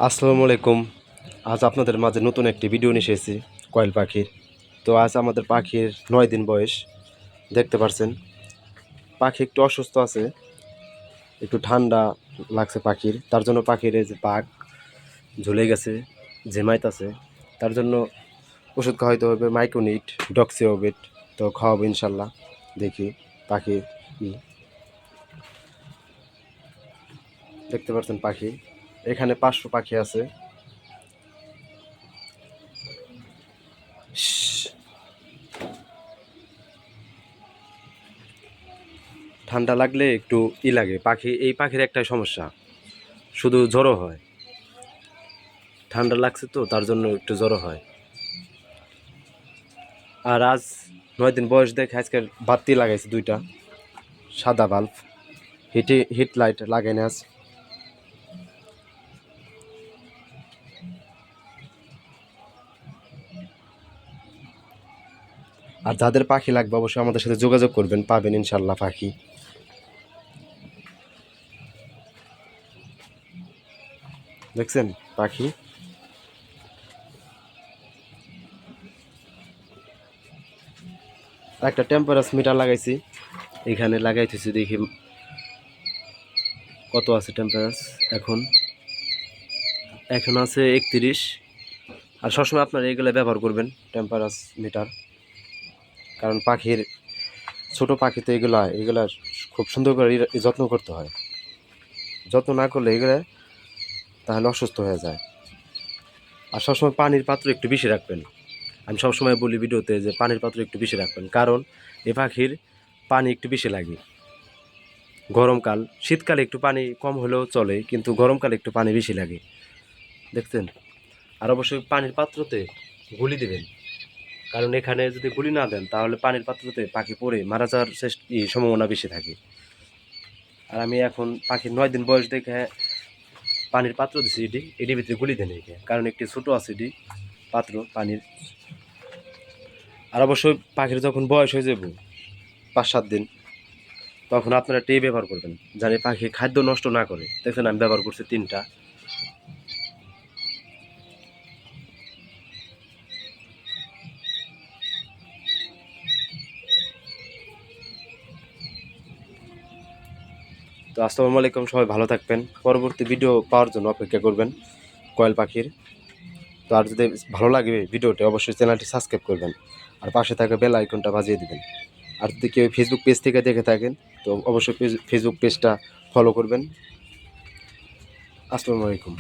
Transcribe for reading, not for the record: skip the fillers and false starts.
আসসালামু আলাইকুম। আজ আপনাদের মাঝে নতুন একটি ভিডিও নিয়ে এসেছি কয়েল পাখির। তো আজ আমাদের পাখির 9 দিন বয়স। দেখতে পাচ্ছেন পাখি একটু অসুস্থ আছে, একটু ঠান্ডা লাগছে পাখির, তার জন্য পাখির এই যে পাক ঝুলে গেছে, ঝিমাইতেছে। তার জন্য ওষুধ খাওয়াইতে হবে, মাইক্রোনিট, ডক্সিওবেট। তো খাওয়াবো ইনশাল্লাহ। দেখি পাখি কি। দেখতে পাচ্ছেন পাখি, এখানে 500 পাখি আছে। ঠান্ডা লাগলে একটু লাগে পাখি, এই পাখির একটাই সমস্যা, শুধু জ্বরও হয়। ঠান্ডা লাগছে তো তার জন্য একটু জ্বরও হয়। আর আজ 9 দিন বয়স দেখে আজকে বাতি লাগাইছে 2টা সাদা বাল্ব, হিট লাইট লাগাই না আজ। আর যাদের পাখি লাগবে অবশ্যই আমাদের সাথে যোগাযোগ করবেন, পাবেন ইনশাল্লাহ পাখি। দেখছেন পাখি, একটা টেম্পারেচার মিটার লাগাইছি, এখানে লাগাইতেছি। দেখি কত আছে টেম্পারেচার। এখন আছে 31। আর সবসময় আপনারা এগুলো ব্যবহার করবেন টেম্পারেচার মিটার, কারণ পাখির ছোট পাখি তো এগুলা খুব সুন্দর করে যত্ন করতে হয়। যত্ন না করলে এগুলো তাহলে অসুস্থ হয়ে যায়। আর সবসময় পানির পাত্র একটু বেশি রাখবেন। আমি সবসময় বলি ভিডিওতে যে পানির পাত্র একটু বেশি রাখবেন, কারণ এ পাখির পানি একটু বেশি লাগে। গরমকাল, শীতকালে একটু পানি কম হলেও চলে, কিন্তু গরমকালে একটু পানি বেশি লাগে। দেখছেন। আর অবশ্যই পানির পাত্রতে গুলি দেবেন, কারণ এখানে যদি গুলি না দেন তাহলে পানির পাত্রতে পাখি পড়ে মারা যাওয়ার সম্ভাবনা বেশি থাকে। আর আমি এখন পাখির 9 দিন বয়স দেখে পানির পাত্র দিচ্ছি, এটির ভিতরে গুলি দেন, কারণ একটি ছোট আছে পাত্র পানির। আর অবশ্যই পাখির যখন বয়স হয়ে যাবে 5-7 দিন, তখন আপনারা টে ব্যবহার করবেন, যাতে পাখি খাদ্য নষ্ট না করে। দেখছেন আমি ব্যবহার করছি 3টা। তো আসসালামু আলাইকুম, সবাই ভালো থাকবেন। পরবর্তী ভিডিও পাওয়ার জন্য অপেক্ষা করবেন কয়েল পাখির। তো আর যদি ভালো লাগে ভিডিওটি, অবশ্যই চ্যানেলটি সাবস্ক্রাইব করবেন, আর পাশে থাকা বেল আইকনটা বাজিয়ে দিবেন। আর যদি কেউ ফেসবুক পেজ থেকে দেখে থাকেন তো অবশ্যই ফেসবুক পেজটা ফলো করবেন। আসসালামু আলাইকুম।